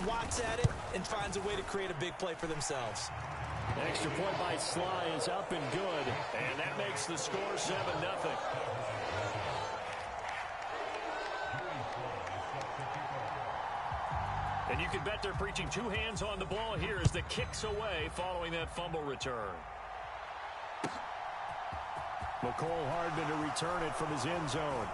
swats at it and finds a way to create a big play for themselves. Extra point by Sly is up and good, and that makes the score 7-0. And you can bet they're preaching two hands on the ball here as the kick's away following that fumble return. McCole Hardman to return it from his end zone.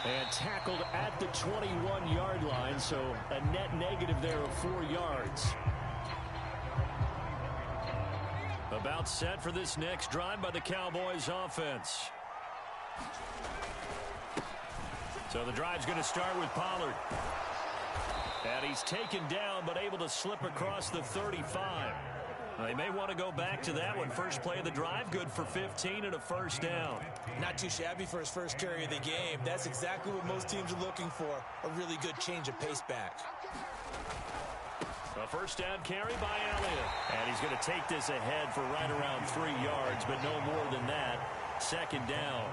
And tackled at the 21-yard line, so a net negative there of 4 yards. About set for this next drive by the Cowboys offense. So the drive's going to start with Pollard. And he's taken down but able to slip across the 35. They may want to go back to that one. First play of the drive, good for 15 and a first down. Not too shabby for his first carry of the game. That's exactly what most teams are looking for, a really good change of pace back. A first down carry by Elliott. And he's going to take this ahead for right around 3 yards, but no more than that. Second down.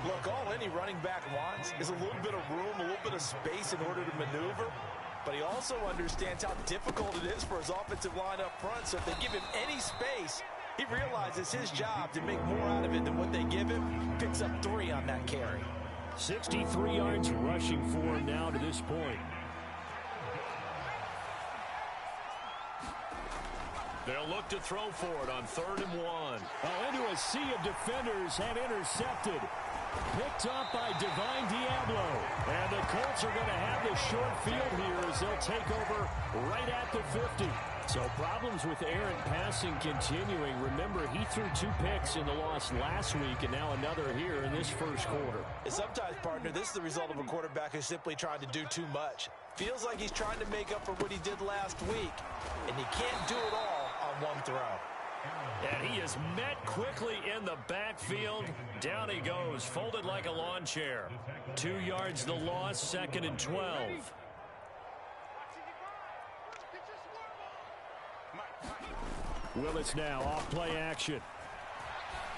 Look, all any running back wants is a little bit of room, a little bit of space in order to maneuver. But he also understands how difficult it is for his offensive line up front. So if they give him any space, he realizes his job to make more out of it than what they give him. Picks up 3 on that carry. 63 yards rushing for him now to this point. They'll look to throw for it on 3rd and 1. Oh, into a sea of defenders and intercepted. Picked up by Divine Diablo. And the Colts are going to have the short field here as they'll take over right at the 50. So problems with errant passing continuing. Remember, he threw 2 picks in the loss last week and now another here in this first quarter. And sometimes, partner, this is the result of a quarterback who's simply trying to do too much. Feels like he's trying to make up for what he did last week. And he can't do it all on one throw. And he is met quickly in the backfield. Down he goes, folded like a lawn chair. 2 yards the loss, 2nd and 12. Willis now off play action.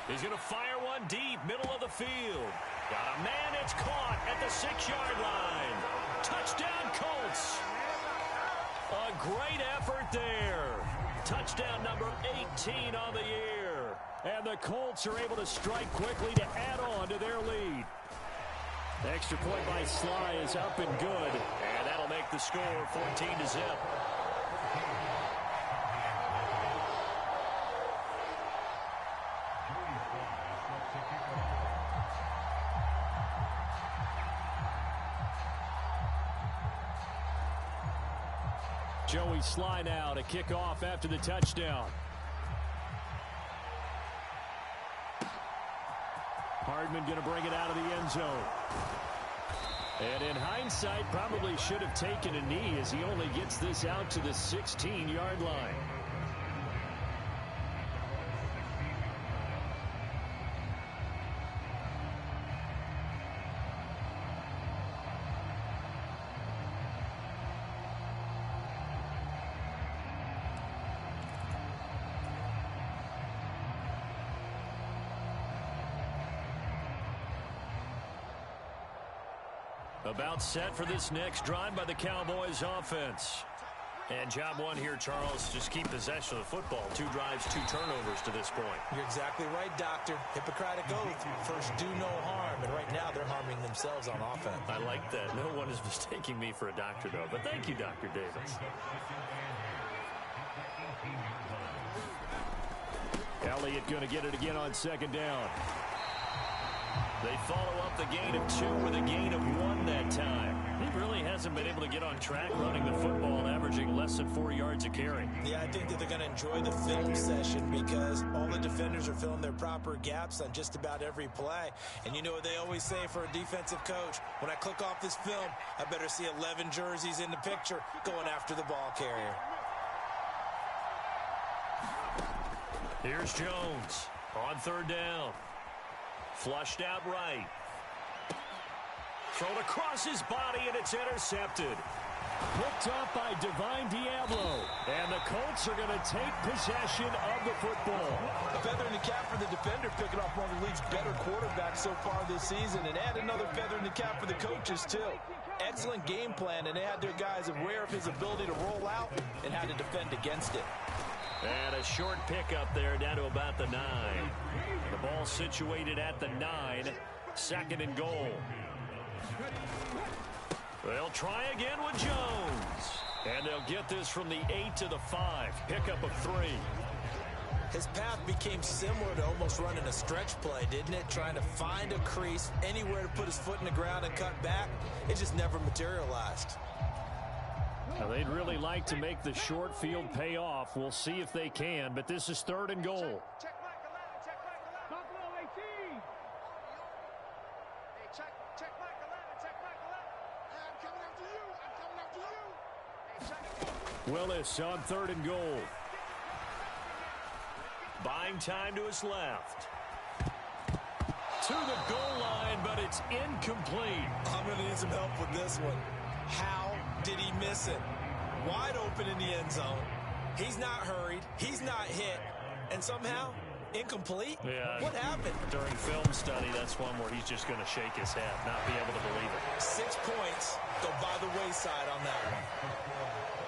He's going to fire one deep, middle of the field. Got a man, it's caught at the 6-yard line. Touchdown Colts. A great effort there. Touchdown number 18 on the year. And the Colts are able to strike quickly to add on to their lead. The extra point by Sly is up and good. And that'll make the score 14-0. Joey Sly now to kick off after the touchdown. Hardman going to bring it out of the end zone. And in hindsight, probably should have taken a knee as he only gets this out to the 16-yard line. About set for this next drive by the Cowboys offense. And job one here, Charles, just keep possession of the football. 2 drives, 2 turnovers to this point. You're exactly right, Doctor. Hippocratic oath. First, do no harm. And right now, they're harming themselves on offense. I like that. No one is mistaking me for a doctor, though. But thank you, Dr. Davis. Elliott going to get it again on 2nd down. They follow up the gain of 2 with a gain of 1 that time. He really hasn't been able to get on track running the football and averaging less than 4 yards a carry. Yeah, I think that they're going to enjoy the film session because all the defenders are filling their proper gaps on just about every play. And you know what they always say for a defensive coach? When I click off this film, I better see 11 jerseys in the picture going after the ball carrier. Here's Jones on 3rd down. Flushed out right. Thrown across his body, and it's intercepted. Picked up by Divine Diablo. And the Colts are going to take possession of the football. A feather in the cap for the defender, picking off one of the league's better quarterbacks so far this season. And add another feather in the cap for the coaches, too. excellent game plan, and they had their guys aware of his ability to roll out and how to defend against it. And a short pickup there down to about the 9. The ball situated at the 9. 2nd and goal. They'll try again with Jones. And they'll get this from the 8 to the 5. Pickup of 3. His path became similar to almost running a stretch play, didn't it? Trying to find a crease, anywhere to put his foot in the ground and cut back. It just never materialized. Now, they'd really like to make the short field pay off. We'll see if they can, but this is 3rd and goal. Check Mike 11, check Mike 11. Top low 18. Hey, check Mike 11, check Mike 11. Hey, I'm coming after you. I'm coming after you. Hey, check. Willis on 3rd and goal. Buying time to his left. To the goal line, but it's incomplete. I'm going to need some help with this one. How did he miss it? Wide open in the end zone. He's not hurried. He's not hit. And somehow, incomplete? Yeah. What happened? During film study, that's one where he's just going to shake his head, not be able to believe it. 6 points go by the wayside on that one.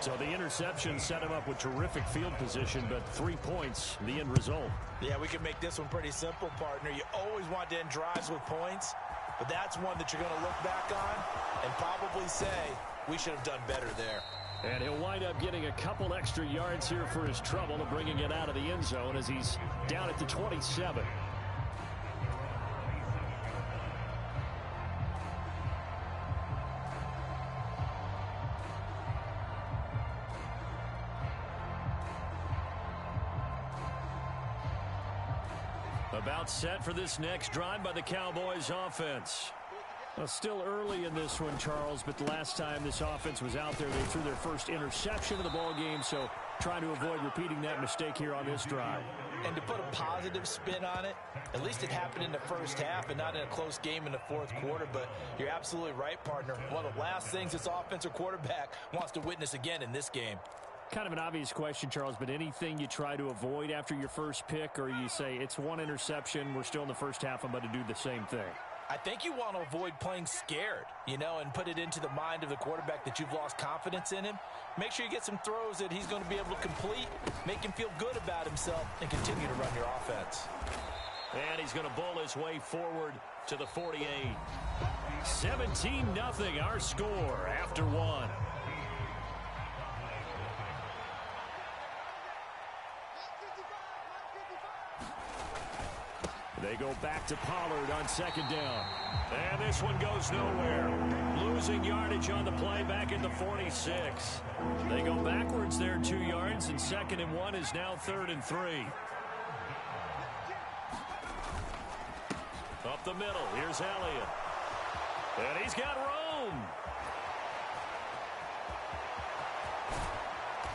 So the interception set him up with terrific field position, but 3 points, the end result. Yeah, we can make this one pretty simple, partner. You always want to end drives with points, but that's one that you're going to look back on and probably say, we should have done better there. And he'll wind up getting a couple extra yards here for his trouble and bringing it out of the end zone as he's down at the 27. About set for this next drive by the Cowboys offense. Well, still early in this one, Charles, but the last time this offense was out there, they threw their first interception of the ball game, so trying to avoid repeating that mistake here on this drive. And to put a positive spin on it, at least it happened in the first half and not in a close game in the fourth quarter, but you're absolutely right, partner. One of the last things this offensive quarterback wants to witness again in this game. Kind of an obvious question, Charles, but anything you try to avoid after your first pick, or you say it's one interception, we're still in the first half, I'm going to do the same thing? I think you want to avoid playing scared, and put it into the mind of the quarterback that you've lost confidence in him. Make sure you get some throws that he's going to be able to complete, make him feel good about himself, and continue to run your offense. And he's going to bowl his way forward to the 48. 17-0 our score after one. They go back to Pollard on 2nd down. And this one goes nowhere. Losing yardage on the play back at the 46. They go backwards there 2 yards, and 2nd and 1 is now 3rd and 3. Up the middle, here's Elliott. And he's got room.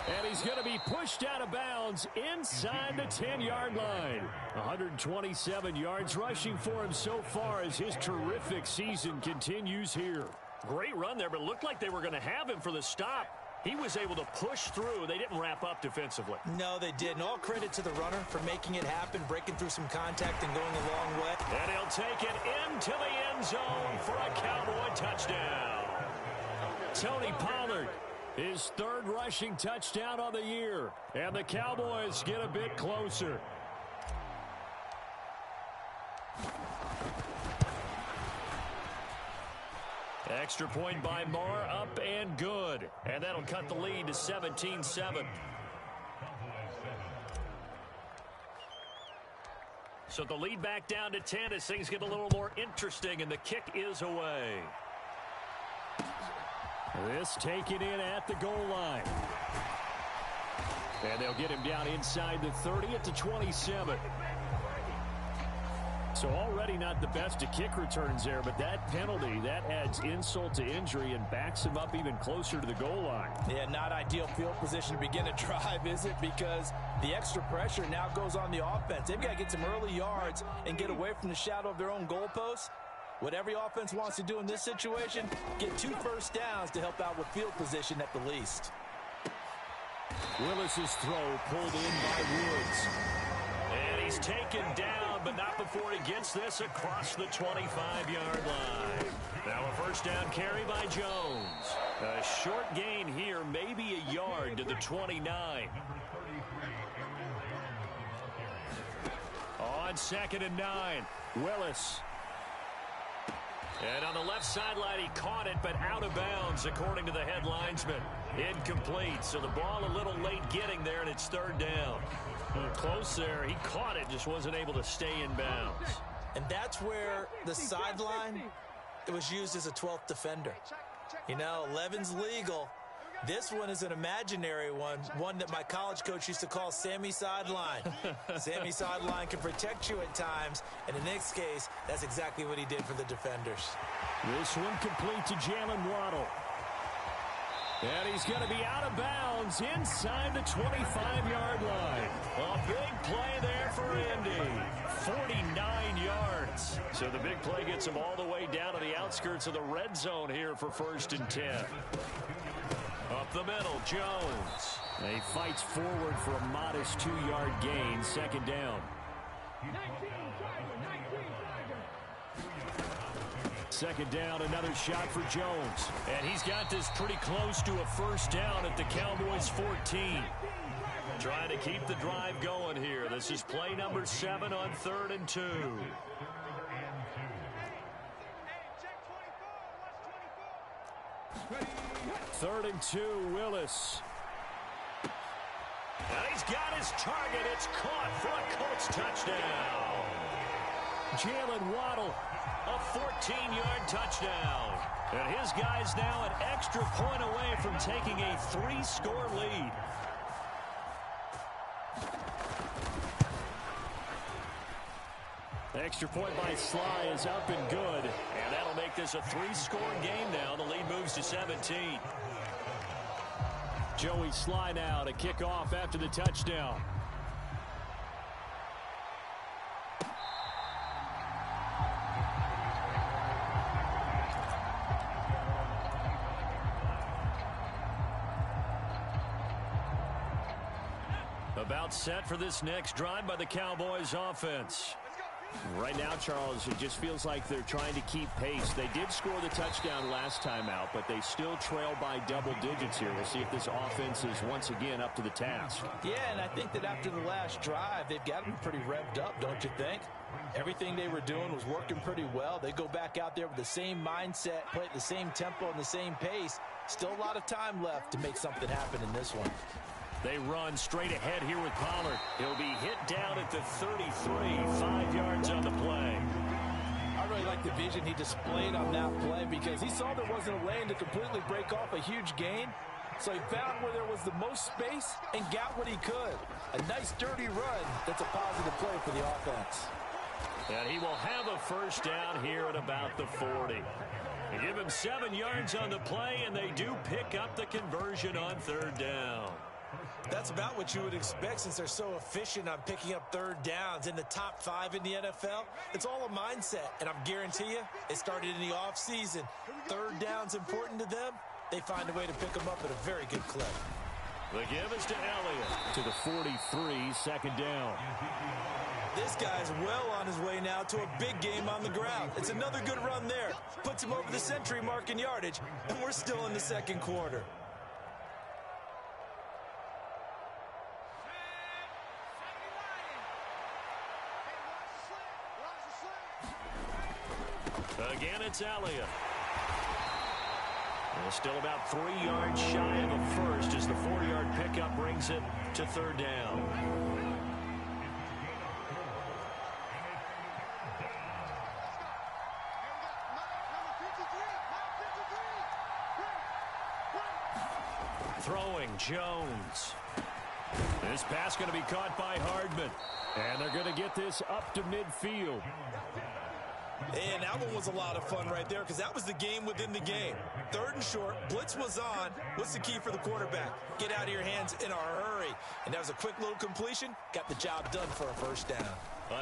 And he's going to be pushed out of bounds inside the 10-yard line. 127 yards rushing for him so far as his terrific season continues here. Great run there, but it looked like they were going to have him for the stop. He was able to push through. They didn't wrap up defensively. No, they didn't. All credit to the runner for making it happen, breaking through some contact and going a long way. And he'll take it into the end zone for a Cowboy touchdown. Tony Pollard, his 3rd rushing touchdown on the year. And the Cowboys get a bit closer. Extra point by Marr, up and good. And that'll cut the lead to 17-7. So the lead back down to 10 as things get a little more interesting, and the kick is away. This taken in at the goal line. And they'll get him down inside the 30 at the 27. So already not the best of kick returns there, but that penalty, that adds insult to injury and backs him up even closer to the goal line. Yeah, not ideal field position to begin a drive, is it? Because the extra pressure now goes on the offense. They've got to get some early yards and get away from the shadow of their own goalposts. What every offense wants to do in this situation, get 2 first downs to help out with field position at the least. Willis's throw pulled in by Woods. And he's taken down but not before he gets this across the 25-yard line. Now a first down carry by Jones. A short gain here, maybe a yard to the 29. On 2nd and 9, Willis. And on the left sideline, he caught it, but out of bounds, according to the head linesman. Incomplete, so the ball a little late getting there, and it's 3rd down. Close there. He caught it, just wasn't able to stay in bounds. And that's where the sideline, it was used as a 12th defender. You know, 11's legal. This one is an imaginary one that my college coach used to call Sammy Sideline. Sammy Sideline can protect you at times, and in this case, that's exactly what he did for the defenders. This one complete to Jalen Waddle. And he's going to be out of bounds inside the 25-yard line. A big play there for Indy. 49 yards. So the big play gets him all the way down to the outskirts of the red zone here for 1st and 10. Up the middle, Jones. He fights forward for a modest 2-yard gain, 2nd down. 2nd down, another shot for Jones. And he's got this pretty close to a first down at the Cowboys' 14. Trying to keep the drive going here. This is play number 7 on 3rd and 2. 3rd and 2, Willis. And he's got his target. It's caught for a Colts touchdown. Jalen Waddle, a 14-yard touchdown. And his guy's now an extra point away from taking a 3-score lead. The extra point by Sly is up and good. And that'll make this a 3-score game now. The lead moves to 17. Joey Sly now to kick off after the touchdown. About set for this next drive by the Cowboys offense. Right now, Charles, it just feels like they're trying to keep pace. They did score the touchdown last time out, but they still trail by double digits here. We'll see if this offense is once again up to the task. Yeah, and I think that after the last drive, they've got them pretty revved up, don't you think? Everything they were doing was working pretty well. They go back out there with the same mindset, play at the same tempo and the same pace. Still a lot of time left to make something happen in this one. They run straight ahead here with Pollard. He'll be hit down at the 33, 5 yards on the play. I really like the vision he displayed on that play because he saw there wasn't a lane to completely break off a huge gain. So he found where there was the most space and got what he could. A nice dirty run that's a positive play for the offense. And he will have a first down here at about the 40. They give him 7 yards on the play, and they do pick up the conversion on 3rd down. That's about what you would expect since they're so efficient on picking up 3rd downs in the top 5 in the NFL. It's all a mindset, and I'm guarantee you it started in the offseason. 3rd down's important to them. They find a way to pick them up at a very good clip. The give is to Elliott. To the 43, 2nd down. This guy's well on his way now to a big game on the ground. It's another good run there. Puts him over the century mark in yardage, and we're still in the 2nd quarter. Again, it's Elliott. Well, still about 3 yards shy of a first as the 4-yard pickup brings it to 3rd down. Throwing Jones. This pass going to be caught by Hardman. And they're going to get this up to midfield. And that one was a lot of fun right there because that was the game within the game. 3rd and short, blitz was on. What's the key for the quarterback? Get out of your hands in a hurry. And that was a quick little completion. Got the job done for a first down.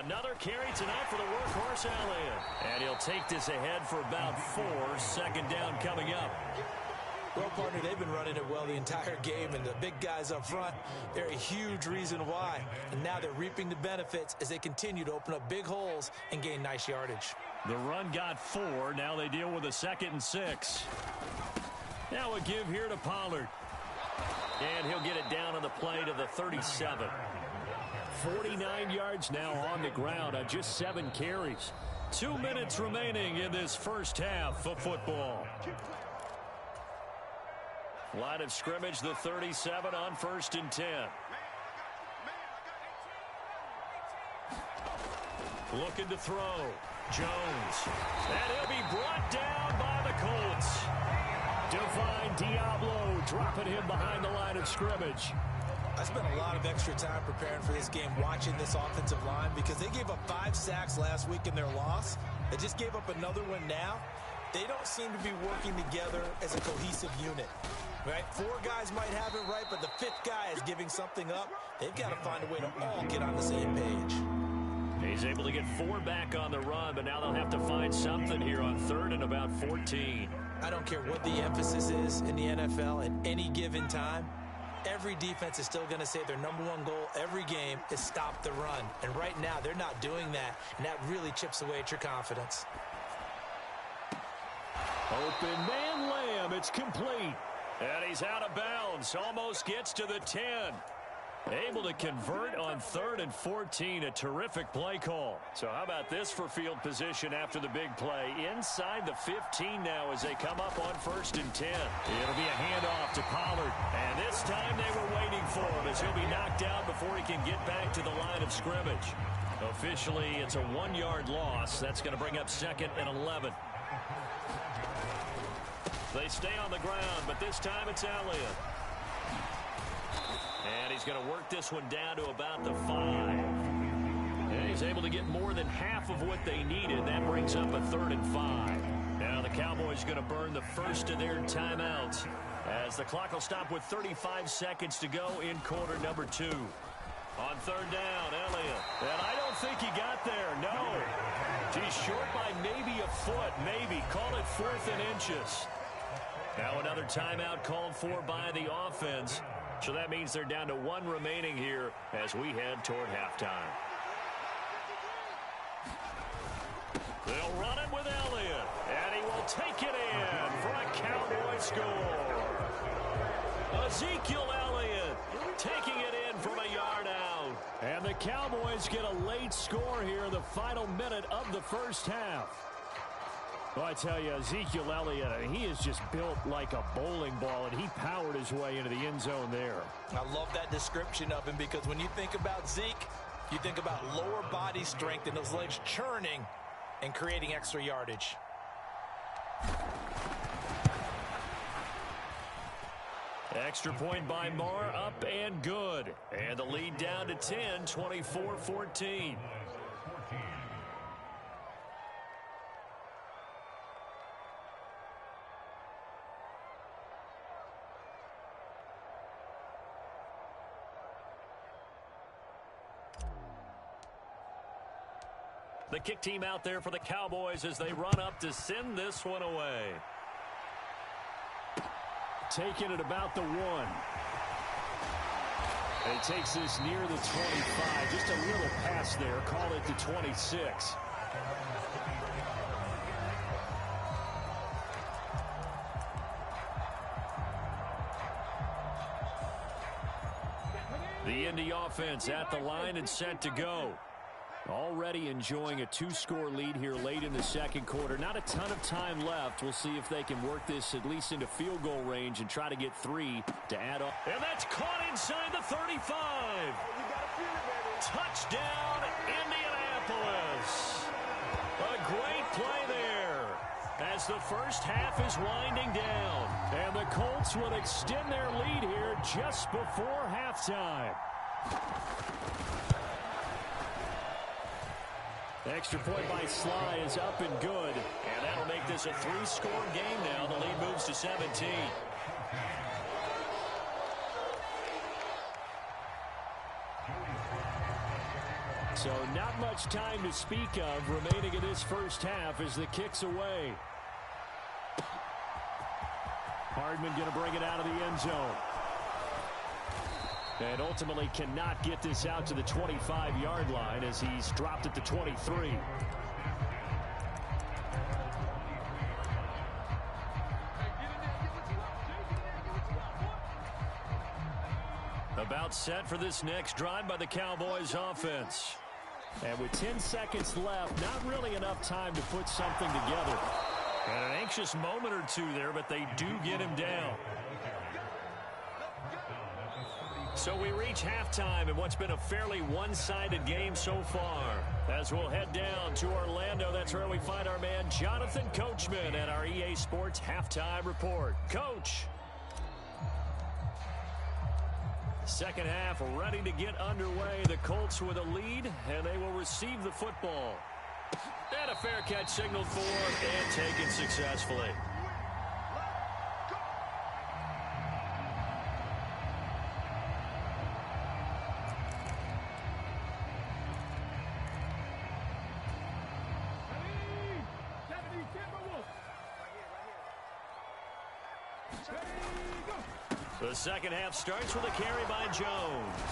Another carry tonight for the workhorse Elliott. And he'll take this ahead for about 4. 2nd down coming up. Well, partner, they've been running it well the entire game, and the big guys up front, they're a huge reason why. And now they're reaping the benefits as they continue to open up big holes and gain nice yardage. The run got 4. Now they deal with a 2nd and 6. Now a give here to Pollard. And he'll get it down on the play to the 37. 49 yards now on the ground on just 7 carries. 2 minutes remaining in this first half of football. Line of scrimmage, the 37 on 1st and 10. Looking to throw. Jones. And he'll be brought down by the Colts. Divine Diablo dropping him behind the line of scrimmage. I spent a lot of extra time preparing for this game watching this offensive line because they gave up 5 sacks last week in their loss. They just gave up another one now. They don't seem to be working together as a cohesive unit. Right? 4 guys might have it right, but the 5th guy is giving something up. They've got to find a way to all get on the same page. He's able to get 4 back on the run, but now they'll have to find something here on 3rd and about 14. I don't care what the emphasis is in the NFL at any given time. Every defense is still going to say their #1 goal every game is stop the run. And right now, they're not doing that, and that really chips away at your confidence. Open man Lamb, it's complete. And he's out of bounds, almost gets to the 10. Able to convert on 3rd and 14, a terrific play call. So how about this for field position after the big play? Inside the 15 now as they come up on 1st and 10. It'll be a handoff to Pollard. And this time they were waiting for him as he'll be knocked out before he can get back to the line of scrimmage. Officially, it's a 1-yard loss. That's going to bring up 2nd and 11. They stay on the ground, but this time it's Elliott. And he's going to work this one down to about the 5. And he's able to get more than half of what they needed. That brings up a 3rd and 5. Now the Cowboys are going to burn the first of their timeouts as the clock will stop with 35 seconds to go in quarter number 2. On 3rd down, Elliott. And I don't think he got there. No. He's short by maybe a foot. Maybe. Call it 4th and inches. Now another timeout called for by the offense. So that means they're down to 1 remaining here as we head toward halftime. They'll run it with Elliott. And he will take it in for a Cowboy score. Ezekiel Elliott taking it in from a yard out. And the Cowboys get a late score here in the final minute of the first half. Well, I tell you, Ezekiel Elliott, he is just built like a bowling ball, and he powered his way into the end zone there. I love that description of him because when you think about Zeke, you think about lower body strength and those legs churning and creating extra yardage. Extra point by Marr, up and good. And the lead down to 10, 24-14. The kick team out there for the Cowboys as they run up to send this one away. Taking it about the 1. And it takes this near the 25. Just a little pass there. Call it the 26. The Indy offense at the line and set to go. Already enjoying a 2-score lead here late in the second quarter. Not a ton of time left. We'll see if they can work this at least into field goal range and try to get 3 to add up. And that's caught inside the 35. Touchdown, Indianapolis. A great play there as the first half is winding down. And the Colts will extend their lead here just before halftime. Extra point by Sly is up and good. And that'll make this a 3-score game now. The lead moves to 17. So not much time to speak of remaining in this first half as the kick's away. Hardman going to bring it out of the end zone. And ultimately cannot get this out to the 25-yard line as he's dropped at the 23. About set for this next drive by the Cowboys offense. And with 10 seconds left, not really enough time to put something together. And an anxious moment or two there, but they do get him down. So we reach halftime in what's been a fairly one-sided game so far. As we'll head down to Orlando, that's where we find our man Jonathan Coachman at our EA Sports Halftime Report. Coach. Second half ready to get underway. The Colts with a lead, and they will receive the football. And a fair catch signaled for and taken successfully. The second half starts with a carry by Jones.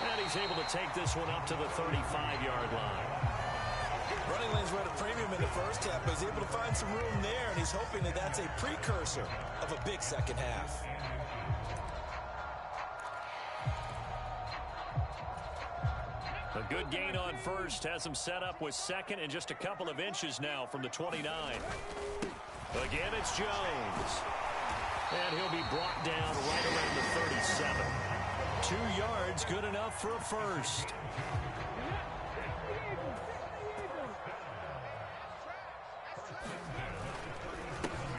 And he's able to take this one up to the 35-yard line. Running lanes were at a premium in the first half, but he's able to find some room there, and he's hoping that that's a precursor of a big second half. A good gain on first has him set up with second and just a couple of inches now from the 29. Again, it's Jones. And he'll be brought down right around the 37. 2 yards, good enough for a first.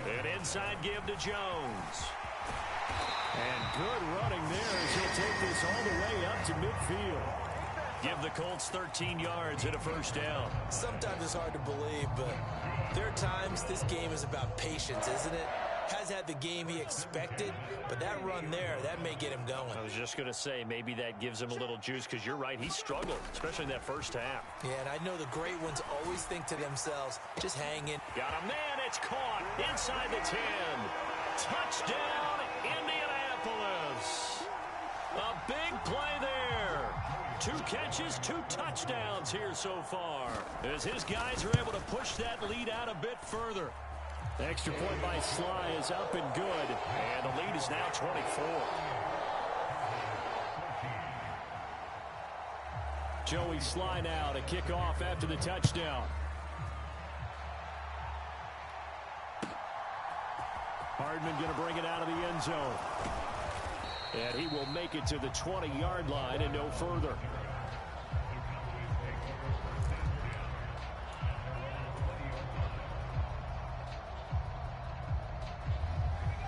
An inside give to Jones. And good running there as he'll take this all the way up to midfield. Give the Colts 13 yards and a first down. Sometimes it's hard to believe, but there are times this game is about patience, isn't it? Has had the game he expected, but that run there, that may get him going. I was just going to say, maybe that gives him a little juice, because you're right, he struggled, especially in that first half. Yeah, and I know the great ones always think to themselves, just hang in. Got a man, it's caught inside the 10. Touchdown, Indianapolis. A big play there. 2 catches, 2 touchdowns here so far, as his guys are able to push that lead out a bit further. The extra point by Sly is up and good, and the lead is now 24. Joey Sly now to kick off after the touchdown. Hardman going to bring it out of the end zone. And he will make it to the 20-yard line and no further.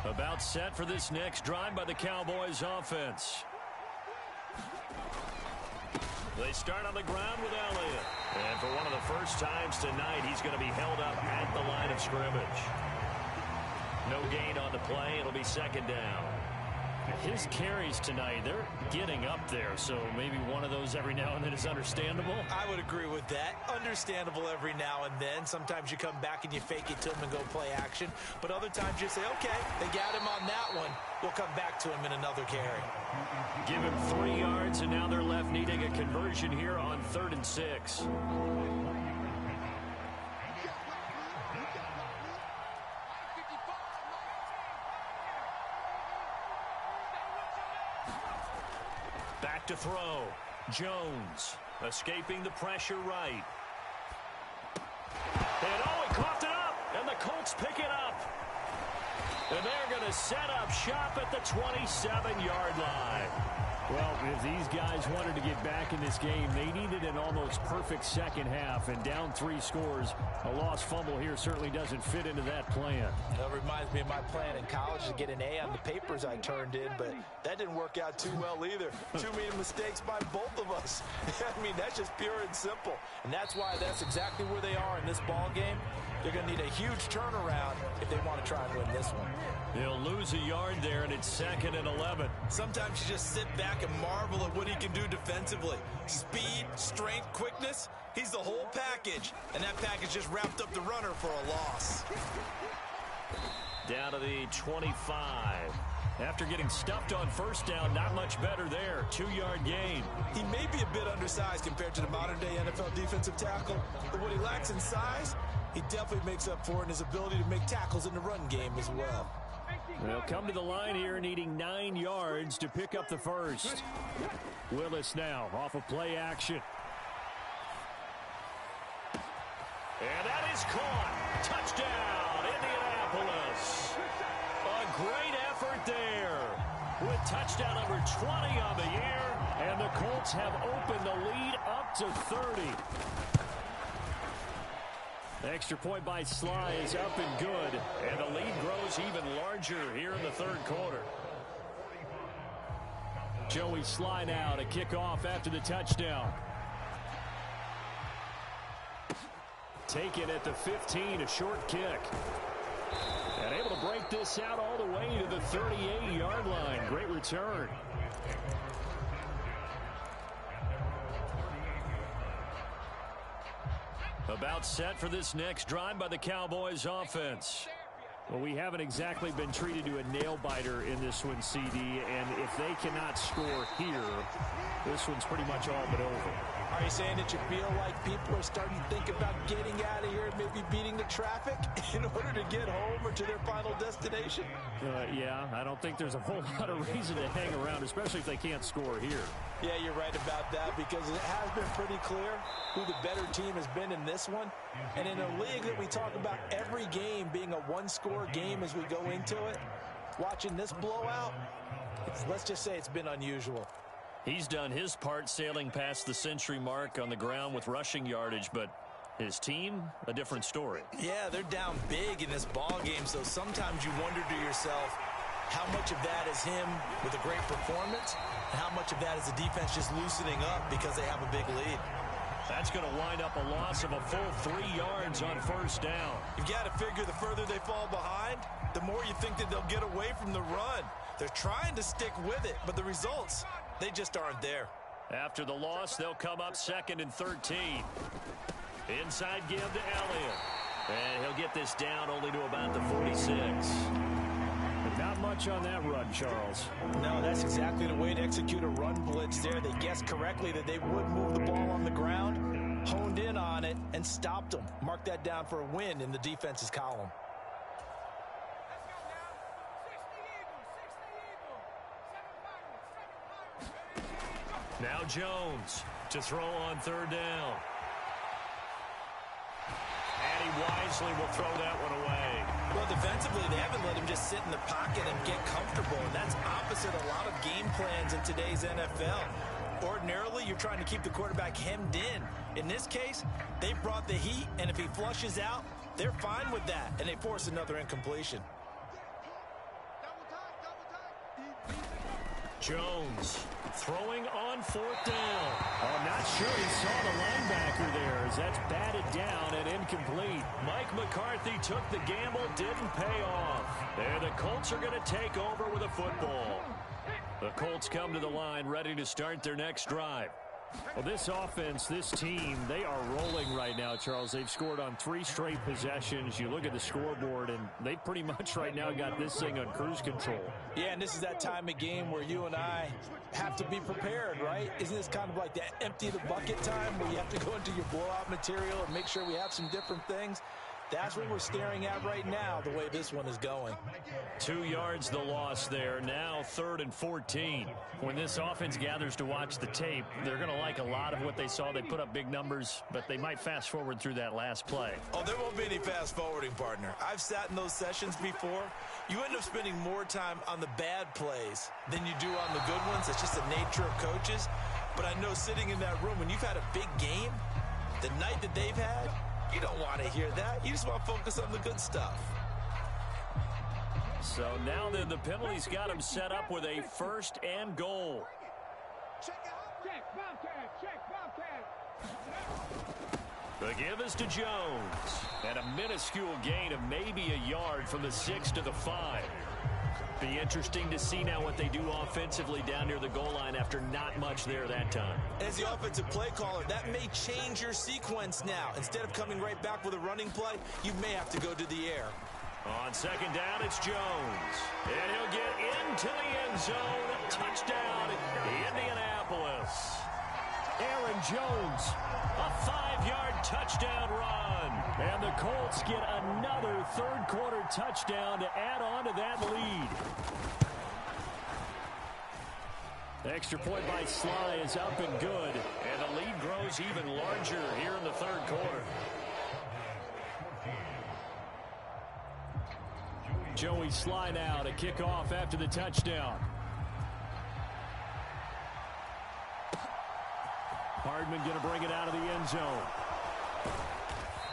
About set for this next drive by the Cowboys offense. They start on the ground with Elliott. And for one of the first times tonight, he's going to be held up at the line of scrimmage. No gain on the play. It'll be second down. His carries tonight, they're getting up there, so maybe one of those every now and then is understandable. I would agree with that. Understandable every now and then. Sometimes you come back and you fake it to him and go play action. But other times you say, okay, they got him on that one. We'll come back to him in another carry. Give him 3 yards, and now they're left needing a conversion here on 3rd and 6. Back to throw. Jones escaping the pressure right. And oh, he coughed it up, and the Colts pick it up. And they're going to set up shop at the 27-yard line. Well, if these guys wanted to get back in this game, they needed an almost perfect second half, and down 3 scores. A lost fumble here certainly doesn't fit into that plan. That reminds me of my plan in college to get an A on the papers I turned in, but that didn't work out too well either. Too many mistakes by both of us. I mean, that's just pure and simple. And that's why that's exactly where they are in this ball game. They're going to need a huge turnaround if they want to try and win this one. They'll lose a yard there, and it's 2nd and 11. Sometimes you just sit back and marvel at what he can do defensively. Speed, strength, quickness, he's the whole package. And that package just wrapped up the runner for a loss. down to the 25. After getting stuffed on first down, not much better there. 2-yard gain. He may be a bit undersized compared to the modern-day NFL defensive tackle, but what he lacks in size, he definitely makes up for in his ability to make tackles in the run game as well. They'll come to the line here needing 9 yards to pick up the first. Willis now off of play action. And that is caught. Touchdown, Indianapolis. A great effort there with touchdown number 20 on the year. And the Colts have opened the lead up to 30. The extra point by Sly is up and good. And the lead grows even larger here in the third quarter. Joey Sly now to kick off after the touchdown. Taken at the 15, a short kick. And able to break this out all the way to the 38-yard line. Great return. About set for this next drive by the Cowboys offense. Well, we haven't exactly been treated to a nail-biter in this one, CD, and if they cannot score here, this one's pretty much all but over. Are you saying that you feel like people are starting to think about getting out of here and maybe beating the traffic in order to get home or to their final destination? Yeah, I don't think there's a whole lot of reason to hang around, especially if they can't score here. Yeah, you're right about that because it has been pretty clear who the better team has been in this one. And in a league that we talk about every game being a one-score game as we go into it, watching this blowout, let's just say it's been unusual. He's done his part sailing past the century mark on the ground with rushing yardage, but his team, a different story. Yeah, they're down big in this ball game, so sometimes you wonder to yourself how much of that is him with a great performance and how much of that is the defense just loosening up because they have a big lead. That's going to wind up a loss of a full 3 yards on first down. You've got to figure the further they fall behind, the more you think that they'll get away from the run. They're trying to stick with it, but the results, they just aren't there. After the loss, they'll come up 2nd and 13. Inside give to Elliott. And he'll get this down only to about the 46. Not much on that run, Charles. No, that's exactly the way to execute a run blitz there. They guessed correctly that they would move the ball on the ground, honed in on it, and stopped them. Mark that down for a win in the defense's column. Now Jones to throw on 3rd down. And he wisely will throw that one away. Well, defensively, they haven't let him just sit in the pocket and get comfortable, and that's opposite a lot of game plans in today's NFL. Ordinarily, you're trying to keep the quarterback hemmed in. In this case, they brought the heat, and if he flushes out, they're fine with that, and they force another incompletion. Jones throwing on 4th down. I'm not sure he saw the linebacker there as that's batted down and incomplete. Mike McCarthy took the gamble, didn't pay off. And the Colts are going to take over with a football. The Colts come to the line ready to start their next drive. Well, this offense, this team, they are rolling right now, Charles. They've scored on 3 straight possessions. You look at the scoreboard, and they've pretty much right now got this thing on cruise control. Yeah, and this is that time of game where you and I have to be prepared, right? Isn't this kind of like that empty the bucket time where you have to go into your blowout material and make sure we have some different things? That's what we're staring at right now, the way this one is going. 2 yards the loss there. Now 3rd and 14. When this offense gathers to watch the tape, they're going to like a lot of what they saw. They put up big numbers, but they might fast forward through that last play. Oh, there won't be any fast forwarding, partner. I've sat in those sessions before. You end up spending more time on the bad plays than you do on the good ones. It's just the nature of coaches. But I know sitting in that room, when you've had a big game, the night that they've had, you don't want to hear that. You just want to focus on the good stuff. So now the penalty's got him set up with a 1st and goal. The give is to Jones. And a minuscule gain of maybe a yard from the 6 to the 5. Be interesting to see now what they do offensively down near the goal line after not much there that time. As the offensive play caller, that may change your sequence now. Instead of coming right back with a running play, you may have to go to the air. On second down, it's Jones. And he'll get into the end zone. Touchdown, Indianapolis. Aaron Jones, a 5-yard touchdown run. And the Colts get another third-quarter touchdown to add on to that lead. The extra point by Sly is up and good. And the lead grows even larger here in the third quarter. Joey Sly now to kick off after the touchdown. Hardman going to bring it out of the end zone.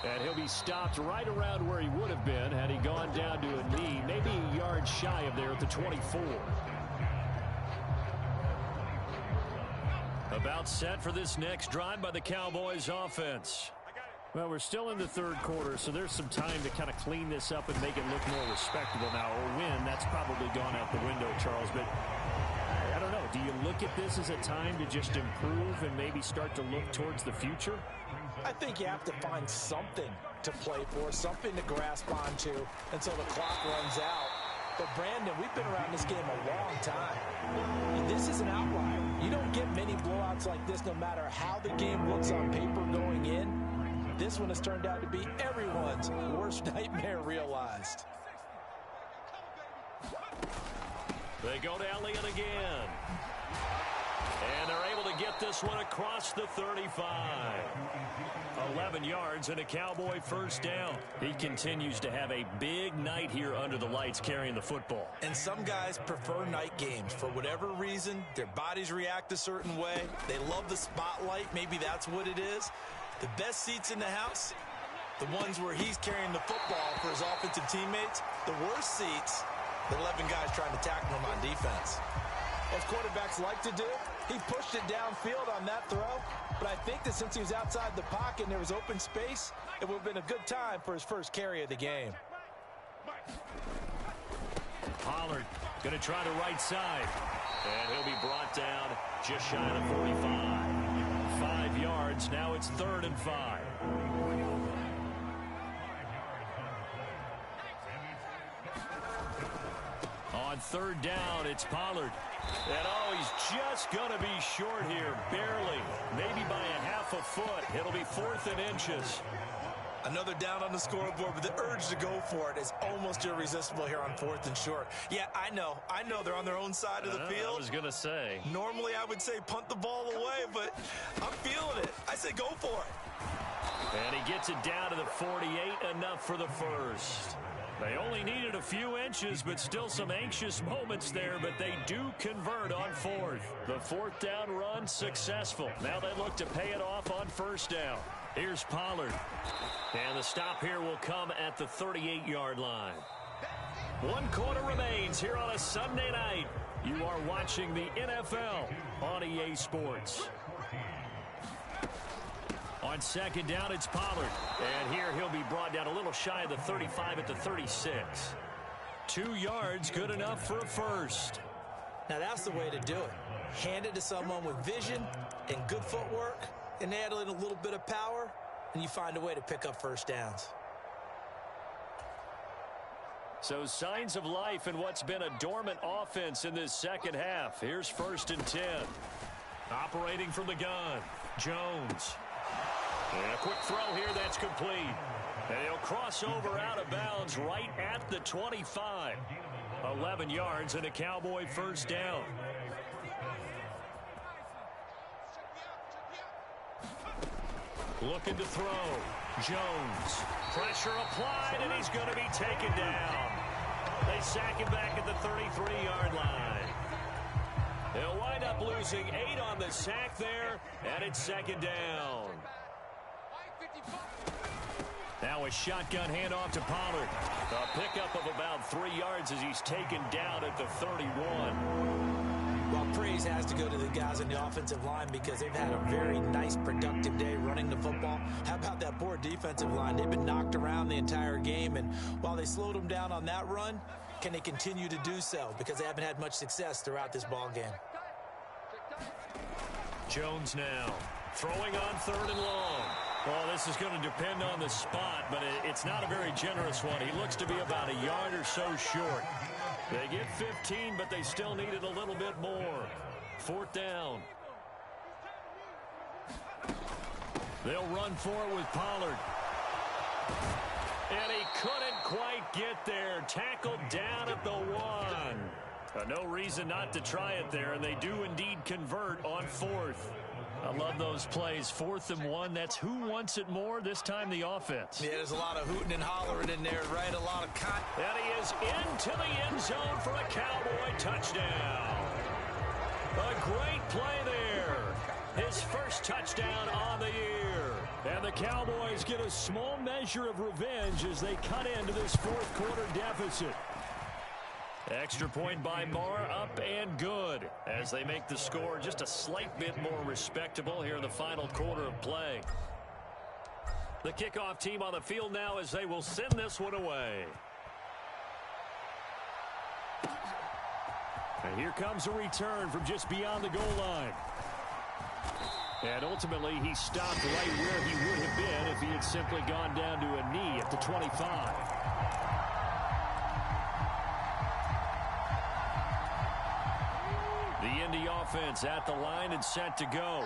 And he'll be stopped right around where he would have been had he gone down to a knee, maybe a yard shy of there at the 24. About set for this next drive by the Cowboys offense. Well, we're still in the third quarter, so there's some time to kind of clean this up and make it look more respectable now. A win, that's probably gone out the window, Charles, but I don't know. Do you look at this as a time to just improve and maybe start to look towards the future? I think you have to find something to play for, something to grasp onto until the clock runs out. But, Brandon, we've been around this game a long time. This is an outlier. You don't get many blowouts like this no matter how the game looks on paper going in. This one has turned out to be everyone's worst nightmare realized. They go to Elliott again. And they're able to get this one across the 35. 11 yards and a Cowboy first down. He continues to have a big night here under the lights carrying the football. And some guys prefer night games. For whatever reason, their bodies react a certain way. They love the spotlight. Maybe that's what it is. The best seats in the house, the ones where he's carrying the football for his offensive teammates. The worst seats, the 11 guys trying to tackle him on defense. As quarterbacks like to do, he pushed it downfield on that throw. But I think that since he was outside the pocket and there was open space, it would have been a good time for his first carry of the game. Pollard going to try the right side. And he'll be brought down just shy of the 45. 5 yards. Now it's 3rd and 5. On 3rd down, it's Pollard. And oh, he's just going to be short here, barely. Maybe by a half a foot. It'll be 4th and inches. Another down on the scoreboard, but the urge to go for it is almost irresistible here on 4th and short. Yeah, I know they're on their own side of the field. I was going to say. Normally I would say punt the ball away, but I'm feeling it. I say go for it. And he gets it down to the 48, enough for the first. They only needed a few inches, but still some anxious moments there, but they do convert on 4th. The 4th down run successful. Now they look to pay it off on 1st down. Here's Pollard. And the stop here will come at the 38-yard line. 1 quarter remains here on a Sunday night. You are watching the NFL on EA Sports. On 2nd down, it's Pollard. And here he'll be brought down a little shy of the 35 at the 36. 2 yards, good enough for a first. Now that's the way to do it. Hand it to someone with vision and good footwork, and add in a little bit of power, and you find a way to pick up first downs. So signs of life in what's been a dormant offense in this second half. Here's 1st and 10. Operating from the gun, Jones. And a quick throw here that's complete. And he'll cross over out of bounds right at the 25. 11 yards and a Cowboy first down. Looking to throw. Jones. Pressure applied, and he's going to be taken down. They sack him back at the 33-yard line. They'll wind up losing 8 on the sack there, and it's 2nd down. Now a shotgun handoff to Pollard. A pickup of about 3 yards as he's taken down at the 31. Well, praise has to go to the guys on the offensive line because they've had a very nice, productive day running the football. How about that poor defensive line? They've been knocked around the entire game, and while they slowed them down on that run, can they continue to do so? Because they haven't had much success throughout this ball game. Jones now throwing on 3rd and long. Well, this is going to depend on the spot, but it's not a very generous one. He looks to be about a yard or so short. They get 15, but they still needed a little bit more. 4th down. They'll run for it with Pollard. And he couldn't quite get there. Tackled down at the 1. No reason not to try it there, and they do indeed convert on 4th. I love those plays. 4th and 1. That's who wants it more. This time the offense. Yeah, there's a lot of hooting and hollering in there, right? A lot of And he is into the end zone for a Cowboy touchdown. A great play there. His first touchdown on the year. And the Cowboys get a small measure of revenge as they cut into this 4th quarter deficit. Extra point by Marr, up and good as they make the score just a slight bit more respectable here in the final quarter of play. The kickoff team on the field now as they will send this one away. And here comes a return from just beyond the goal line. And ultimately, he stopped right where he would have been if he had simply gone down to a knee at the 25. The Indy offense at the line and set to go.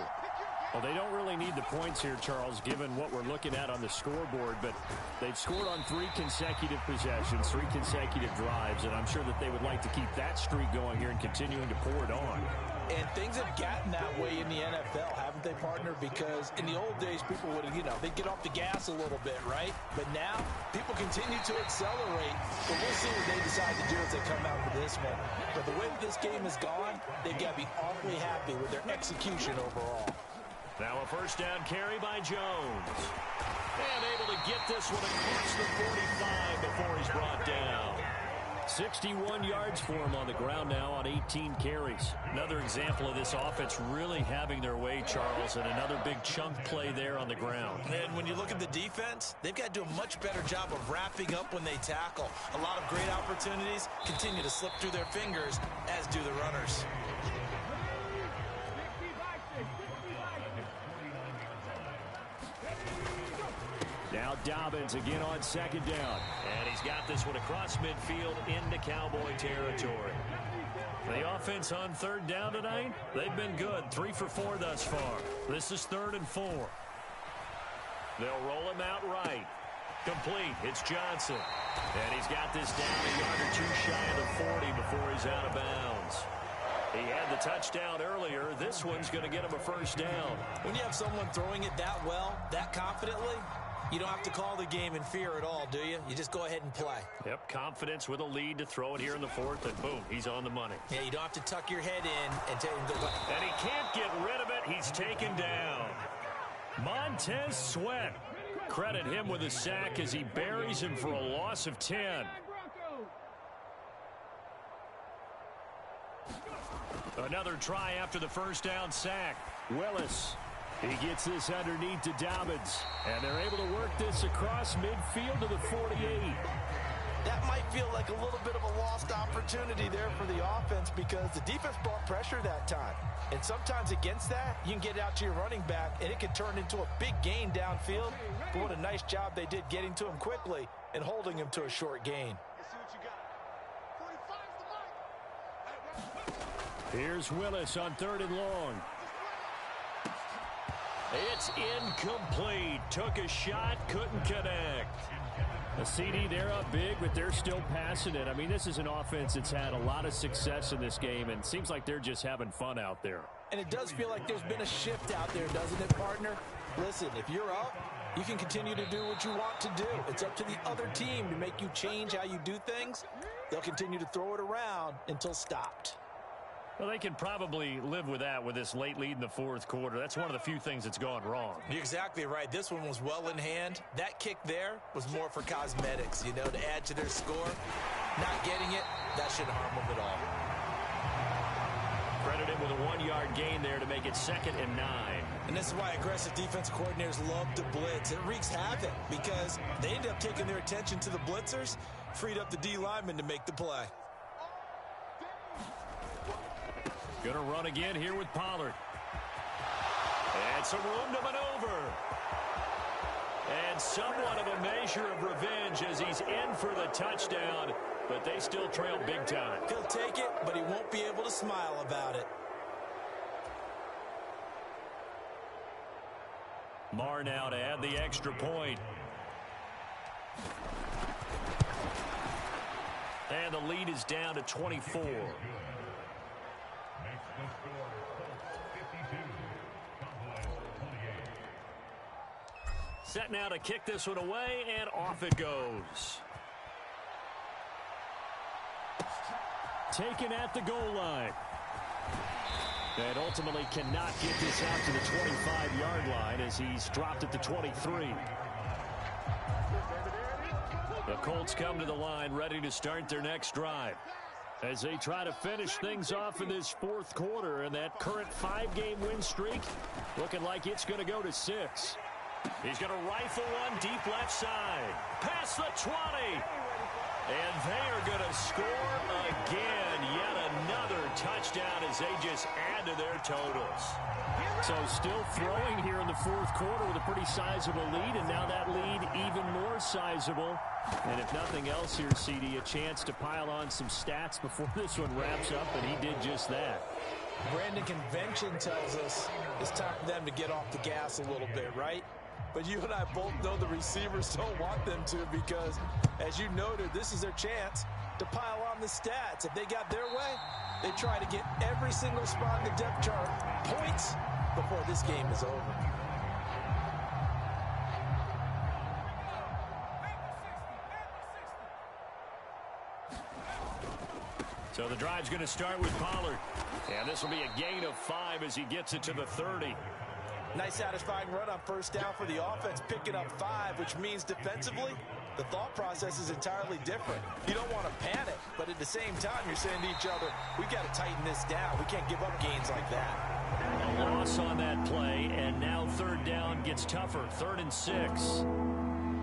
Well, they don't really need the points here, Charles, given what we're looking at on the scoreboard, but they've scored on 3 consecutive possessions, 3 consecutive drives, and I'm sure that they would like to keep that streak going here and continuing to pour it on. And things have gotten that way in the NFL, haven't they, partner? Because in the old days, people would, they'd get off the gas a little bit, right? But now, people continue to accelerate. But we'll see what they decide to do as they come out for this one. But the way that this game has gone, they've got to be awfully happy with their execution overall. Now a first down carry by Jones. And able to get this one across the 45 before he's brought down. 61 yards for him on the ground now on 18 carries. Another example of this offense really having their way, Charles, and another big chunk play there on the ground. And when you look at the defense, they've got to do a much better job of wrapping up when they tackle. A lot of great opportunities continue to slip through their fingers, as do the runners. Now Dobbins again on 2nd down. And he's got this one across midfield into Cowboy territory. The offense on 3rd down tonight, they've been good. 3 for 4 thus far. This is 3rd and 4. They'll roll him out right. Complete. It's Johnson. And he's got this down a yard or 2 shy of the 40 before he's out of bounds. He had the touchdown earlier. This one's going to get him a first down. When you have someone throwing it that well, that confidently, you don't have to call the game in fear at all, do you? You just go ahead and play. Yep, confidence with a lead to throw it here in the 4th, and boom, he's on the money. Yeah, you don't have to tuck your head in and take him to the... And he can't get rid of it. He's taken down. Montez Sweat. Credit him with a sack as he buries him for a loss of 10. Another try after the first down sack. Willis. He gets this underneath to Dobbins. And they're able to work this across midfield to the 48. That might feel like a little bit of a lost opportunity there for the offense because the defense brought pressure that time. And sometimes against that, you can get out to your running back, and it can turn into a big gain downfield. But what a nice job they did getting to him quickly and holding him to a short gain. Here's Willis on 3rd and long. It's incomplete. Took a shot, couldn't connect. A CD, they're up big, but they're still passing it. I mean, this is an offense that's had a lot of success in this game, and it seems like they're just having fun out there. And it does feel like there's been a shift out there, doesn't it, partner? Listen, if you're up, you can continue to do what you want to do. It's up to the other team to make you change how you do things. They'll continue to throw it around until stopped. Well, they can probably live with that with this late lead in the 4th quarter. That's one of the few things that's gone wrong. You're exactly right. This one was well in hand. That kick there was more for cosmetics, to add to their score. Not getting it, that shouldn't harm them at all. Credit him with a 1-yard gain there to make it 2nd and 9. And this is why aggressive defense coordinators love to blitz. It wreaks havoc because they end up taking their attention to the blitzers, freed up the D lineman to make the play. Going to run again here with Pollard. And some room to maneuver. And somewhat of a measure of revenge as he's in for the touchdown, but they still trail big time. He'll take it, but he won't be able to smile about it. Marr now to add the extra point. And the lead is down to 24. Set now to kick this one away, and off it goes. Taken at the goal line. And ultimately cannot get this out to the 25-yard line as he's dropped at the 23. The Colts come to the line ready to start their next drive as they try to finish things off in this fourth quarter, and that current 5-game win streak looking like it's going to go to 6. He's going to rifle one deep left side. Past the 20. And they are going to score again. Yet another touchdown as they just add to their totals. So still throwing here in the fourth quarter with a pretty sizable lead, and now that lead even more sizable. And if nothing else here, CD, a chance to pile on some stats before this one wraps up, and he did just that. Brandon, convention tells us it's time for them to get off the gas a little bit, right? But you and I both know the receivers don't want them to because, as you noted, this is their chance to pile on the stats. If they got their way, they try to get every single spot in the depth chart points before this game is over. So the drive's going to start with Pollard. And this will be a gain of 5 as he gets it to the 30. Nice satisfying run on first down for the offense, picking up 5, which means defensively, the thought process is entirely different. You don't want to panic, but at the same time, you're saying to each other, we got to tighten this down. We can't give up gains like that. A loss on that play, and now third down gets tougher. 3rd and 6.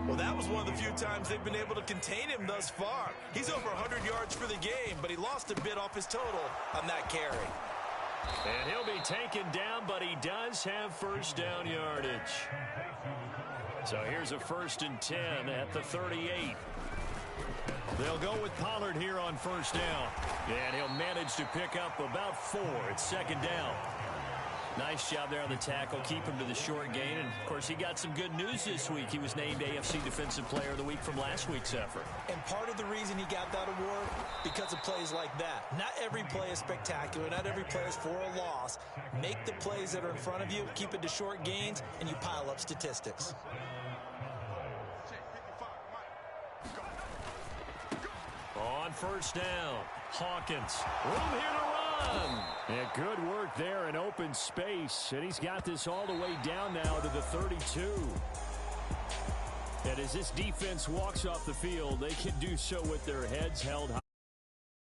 Well, that was one of the few times they've been able to contain him thus far. He's over 100 yards for the game, but he lost a bit off his total on that carry. And he'll be taken down, but he does have first down yardage. So here's a 1st and 10 at the 38. They'll go with Pollard here on first down. And he'll manage to pick up about 4. It's 2nd down. Nice job there on the tackle. Keep him to the short gain. And, of course, he got some good news this week. He was named AFC Defensive Player of the Week from last week's effort. And part of the reason he got that award, because of plays like that. Not every play is spectacular. Not every play is for a loss. Make the plays that are in front of you, keep it to short gains, and you pile up statistics. On first down, Hawkins. Room here to run. Yeah, good work there in open space. And he's got this all the way down now to the 32. And as this defense walks off the field, they can do so with their heads held high.